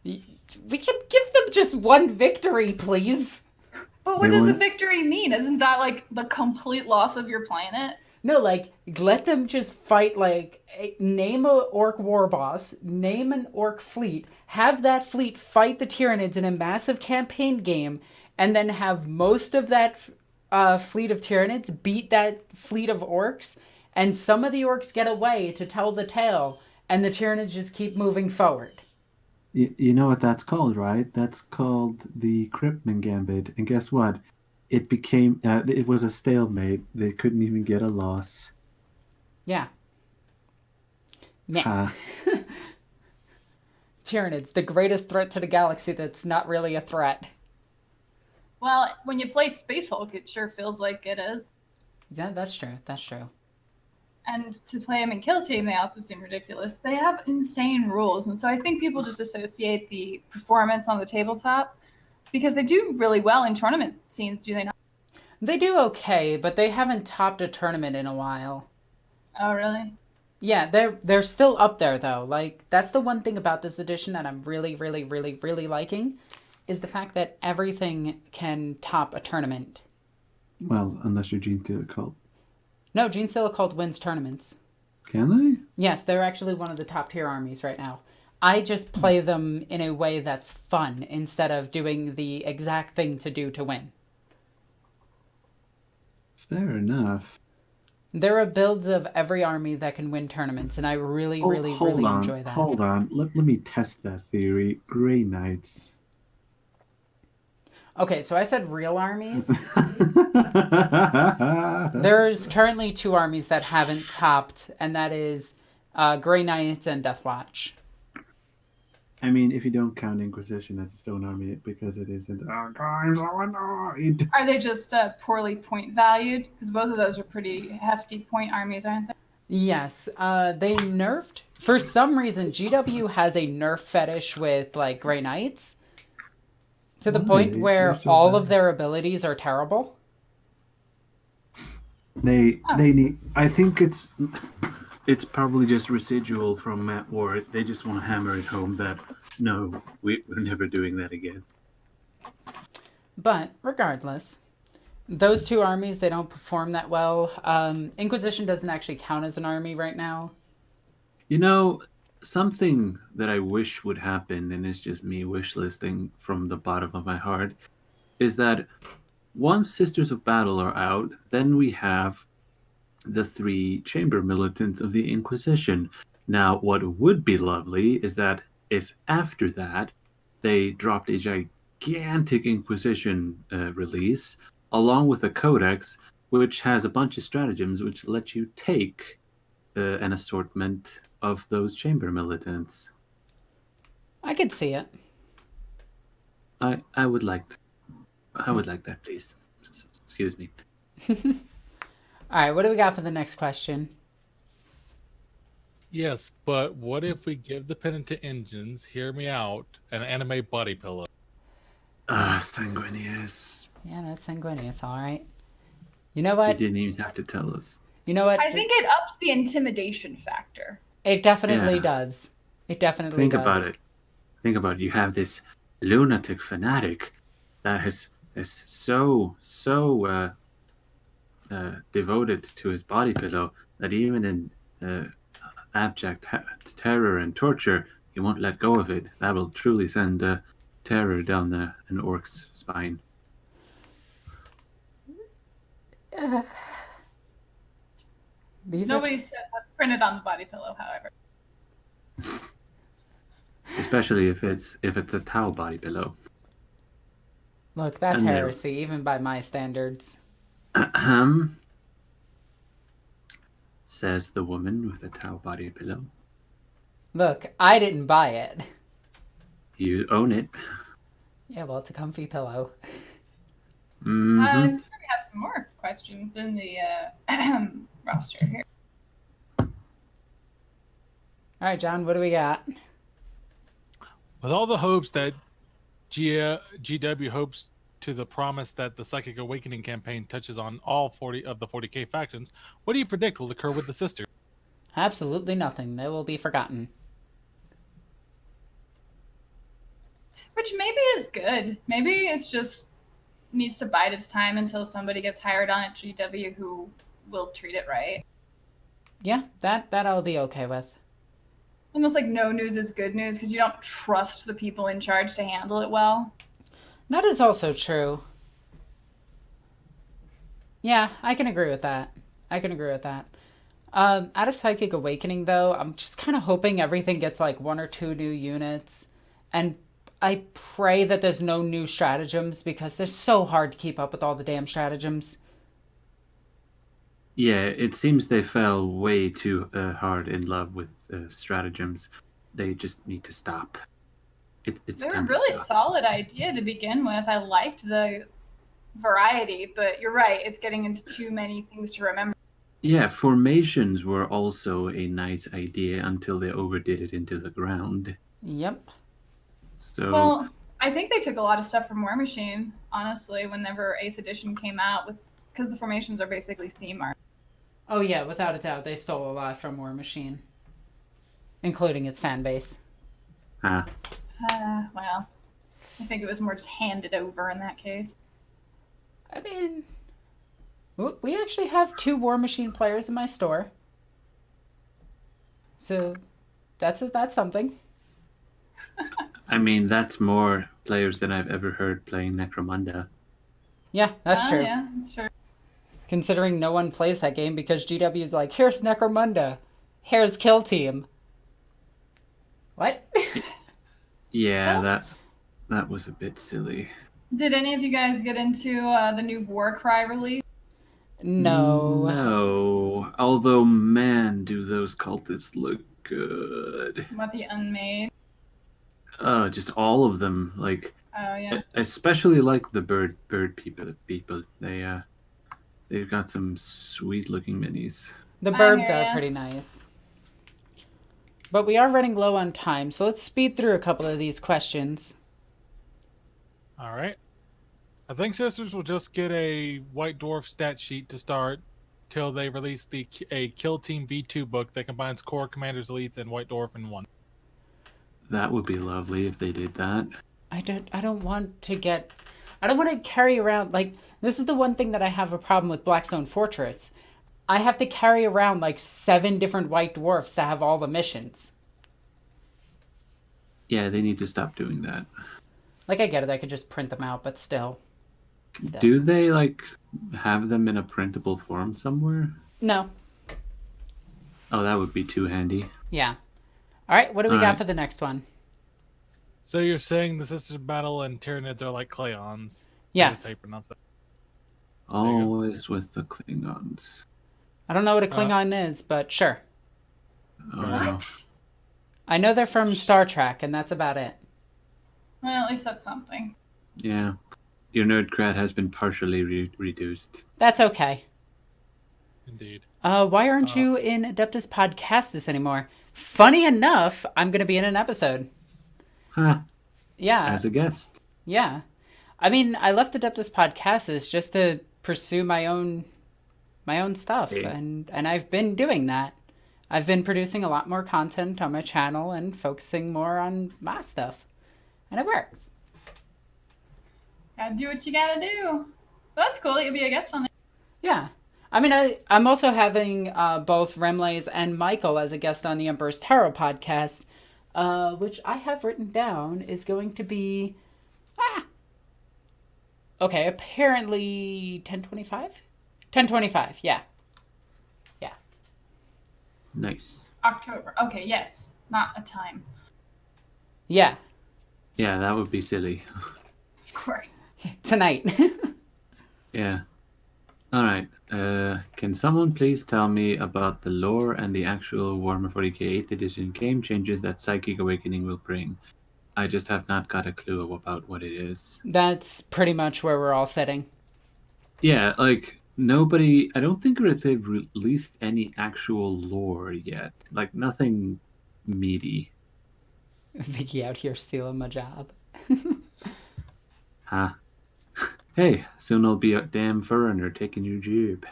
We could give them just one victory, please. But what does a victory mean? Isn't that like the complete loss of your planet? No, like, let them just fight, like, name a orc war boss, name an orc fleet, have that fleet fight the Tyranids in a massive campaign game, and then have most of that fleet of Tyranids beat that fleet of orcs, and some of the orcs get away to tell the tale, and the Tyranids just keep moving forward. You know what that's called, right? That's called the Krypton Gambit. And guess what? It became, it was a stalemate. They couldn't even get a loss. Yeah. Yeah. Tyranids, the greatest threat to the galaxy that's not really a threat. Well, when you play Space Hulk, it sure feels like it is. Yeah, that's true. That's true. And to play them in Kill Team, they also seem ridiculous. They have insane rules, and so I think people just associate the performance on the tabletop because they do really well in tournament scenes, do they not? They do okay, but they haven't topped a tournament in a while. Oh, really? Yeah, they're still up there, though. Like, that's the one thing about this edition that I'm really, really, really, really liking, is the fact that everything can top a tournament. Well, unless you're Genestealer Cult. No, Genestealer Cult wins tournaments. Can they? Yes, they're actually one of the top tier armies right now. I just play them in a way that's fun instead of doing the exact thing to do to win. Fair enough. There are builds of every army that can win tournaments, and I really, really enjoy that. Hold on. Let me test that theory. Grey Knights. Okay, so I said real armies. There's currently 2 armies that haven't topped, and that is Grey Knights and Deathwatch. I mean, if you don't count Inquisition as a stone army, because it isn't. Are they just poorly point valued? Because both of those are pretty hefty point armies, aren't they? Yes, they nerfed. For some reason, GW has a nerf fetish with, like, Grey Knights. To the Why? point where They're so all bad. of their abilities are terrible? They need. I think it's probably just residual from Matt Ward. They just want to hammer it home that no, we're never doing that again. But regardless, those two armies, they don't perform that well. Inquisition doesn't actually count as an army right now. You know, something that I wish would happen, and it's just me wish listing from the bottom of my heart, is that once Sisters of Battle are out, then we have the 3 chamber militants of the Inquisition. Now, what would be lovely is that if after that they dropped a gigantic Inquisition release, along with a codex, which has a bunch of stratagems which let you take an assortment of those chamber militants. I could see it. I would like that, please. Excuse me. All right, what do we got for the next question? Yes, but what if we give the penitent engines, hear me out, an anime body pillow? Sanguinius. Yeah, that's Sanguinius, all right. You know You what? didn't even have to tell us. You know what? I think it ups the intimidation factor. It definitely Yeah. does. It definitely Think does. about it. Think about it. You have this lunatic fanatic that is so devoted to his body pillow that even in abject terror and torture, he won't let go of it. That will truly send terror down an orc's spine. Nobody said what's printed on the body pillow, however. Especially if it's a towel body pillow. Look, that's And they're- heresy, even by my standards. Ahem. Says the woman with a towel body pillow. Look, I didn't buy it. You own it. Yeah, well, it's a comfy pillow. Mm-hmm. I'm sure we have some more questions in the roster here. All right, John, what do we got? With all the hopes that GW hopes to the promise that the Psychic Awakening campaign touches on all 40 of the 40k factions, what do you predict will occur with the sisters? Absolutely nothing. They will be forgotten. Which maybe is good. Maybe it's just needs to bide its time until somebody gets hired on at GW who will treat it right. Yeah, that I'll be okay with. It's almost like no news is good news because you don't trust the people in charge to handle it well. That is also true. Yeah, I can agree with that. Out of Psychic Awakening, though, I'm just kind of hoping everything gets like 1 or 2 new units. And I pray that there's no new stratagems because they're so hard to keep up with all the damn stratagems. Yeah, it seems they fell way too hard in love with stratagems. They just need to stop. It's They were a time to really stop. solid idea to begin with. I liked the variety, but you're right. It's getting into too many things to remember. Yeah, formations were also a nice idea until they overdid it into the ground. Yep. So Well, I think they took a lot of stuff from War Machine, honestly, whenever 8th edition came out, because the formations are basically theme art. Oh yeah, without a doubt, they stole a lot from War Machine. Including its fan base. ah, Well, I think it was more just handed over in that case. I mean, we actually have 2 War Machine players in my store. So, that's something. I mean, that's more players than I've ever heard playing Necromunda. Yeah, that's true. Yeah, that's true. Considering no one plays that game because GW's like, here's Necromunda. Here's Kill Team. What? Yeah, that was a bit silly. Did any of you guys get into the new Warcry release? No. No. Although, man, do those cultists look good. What, the Unmade? Just all of them. Like, Oh, yeah. especially like the bird people. They've got some sweet looking minis. The I birds hear are ya. pretty nice. But we are running low on time, so let's speed through a couple of these questions. All right. I think Sisters will just get a White Dwarf stat sheet to start till they release a Kill Team V2 book that combines core commanders, elites, and White Dwarf in one. That would be lovely if they did that. I don't want to carry around, like, this is the one thing that I have a problem with Blackstone Fortress. I have to carry around like 7 different White Dwarfs to have all the missions. Yeah, they need to stop doing that. Like, I get it, I could just print them out, but still. Do they, like, have them in a printable form somewhere? No. Oh, that would be too handy. Yeah. All right, what do we got for the next one? So you're saying the Sisters Battle and Tyranids are like Klingons? Yes. How you pronounce that? Always with the Klingons. I don't know what a Klingon is, but sure. Oh, no. What? I know they're from Star Trek, and that's about it. Well, at least that's something. Yeah. Your nerd cred has been partially reduced. That's okay. Indeed. Why aren't you in Adeptus Podcastus anymore? Funny enough, I'm going to be in an episode. Huh. Yeah. As a guest. Yeah. I mean, I left Adeptus Podcastus just to pursue my own stuff, Hey. and I've been doing that. I've been producing a lot more content on my channel and focusing more on my stuff. And it works. Gotta do what you gotta do. But that's cool that you'll be a guest on it. Yeah. I mean, I'm also having both Remlays and Michael as a guest on the Emperor's Tarot podcast, which I have written down is going to be... Okay, apparently 10:25? 10:25, yeah. Yeah. Nice. October. Okay, yes. Not a time. Yeah. Yeah, that would be silly. Of course. Tonight. Yeah. Alright. Can someone please tell me about the lore and the actual Warhammer 40k 8th edition game changes that Psychic Awakening will bring? I just have not got a clue about what it is. That's pretty much where we're all sitting. Yeah, like, nobody... I don't think that they've released any actual lore yet. Like, nothing meaty. Viggih out here stealing my job. Huh? Hey, soon I'll be a damn foreigner taking your job.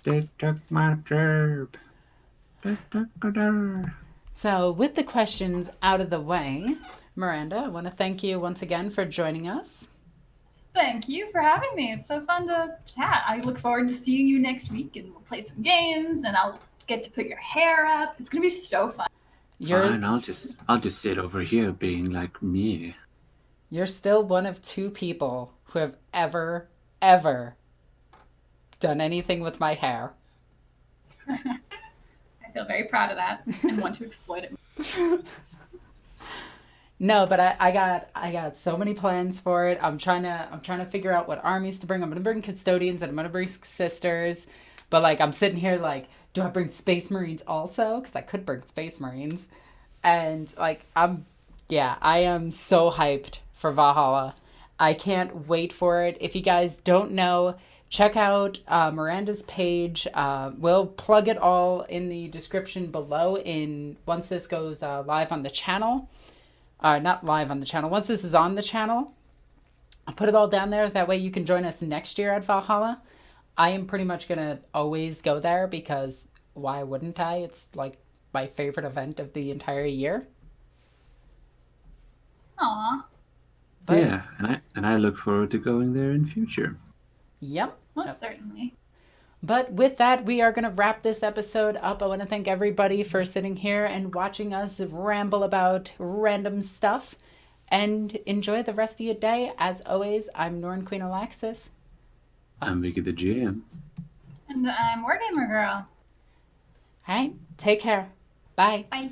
They took my job. So, with the questions out of the way, Miranda, I want to thank you once again for joining us. Thank you for having me. It's so fun to chat. I look forward to seeing you next week, and we'll play some games, and I'll get to put your hair up. It's gonna be so fun. Fine, I'll just sit over here being like me. You're still one of 2 people who have ever done anything with my hair. I feel very proud of that and want to exploit it. No, but I got so many plans for it. I'm trying to figure out what armies to bring. I'm gonna bring custodians and I'm gonna bring sisters. But like I'm sitting here like, do I bring Space Marines also? Because I could bring Space Marines. And like I am so hyped for Valhalla. I can't wait for it. If you guys don't know, check out Miranda's page. We'll plug it all in the description below once this goes live on the channel. Not live on the channel. Once this is on the channel, I'll put it all down there. That way you can join us next year at Valhalla. I am pretty much going to always go there because why wouldn't I? It's like my favorite event of the entire year. Aw. But, yeah, and I look forward to going there in future. Yep. Most certainly. But with that, we are going to wrap this episode up. I want to thank everybody for sitting here and watching us ramble about random stuff. And enjoy the rest of your day. As always, I'm NornQueenAlexis. I'm Viggih the GM. And I'm Wargamergirl. All right, take care. Bye. Bye.